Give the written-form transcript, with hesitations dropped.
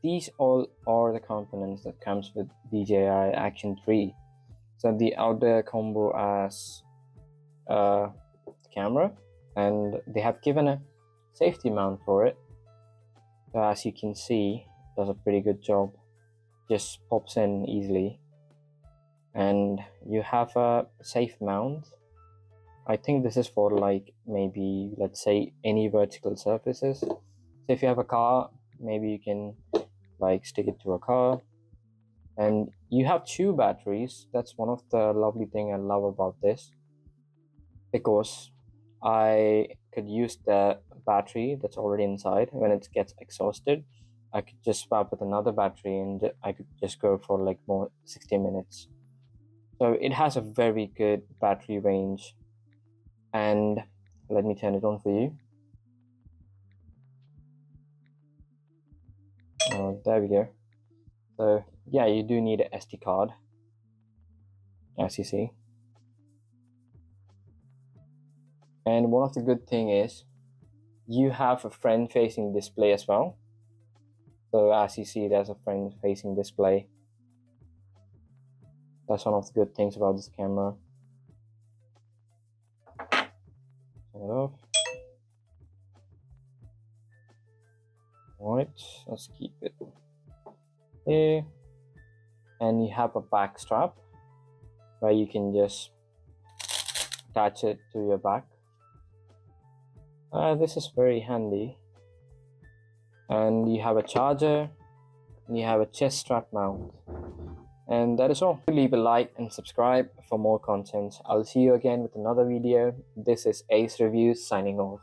these all are the components that comes with DJI Action 3. So the outdoor combo as a camera, and they have given a safety mount for it. So as you can see, it does a pretty good job. Just pops in easily, and you have a safe mount. I think this is for like maybe, let's say, any vertical surfaces. So if you have a car, maybe you can like stick it to a car. And you have 2 batteries. That's one of the lovely thing I love about this, because I could use the battery that's already inside. When it gets exhausted, I could just swap with another battery and I could just go for like more 60 minutes. So it has a very good battery range. And let me turn it on for you. There we go. So yeah, you do need an SD card, as you see. And one of the good thing is you have a front-facing display as well. So as you see, there's a front-facing display. That's one of the good things about this camera. Turn it off. Alright, let's keep it here. And you have a back strap where you can just attach it to your back. This is very handy. And you have a charger, and you have a chest strap mount. And that is all. Leave a like and subscribe for more content. I'll see you again with another video. This is Ace Reviews signing off.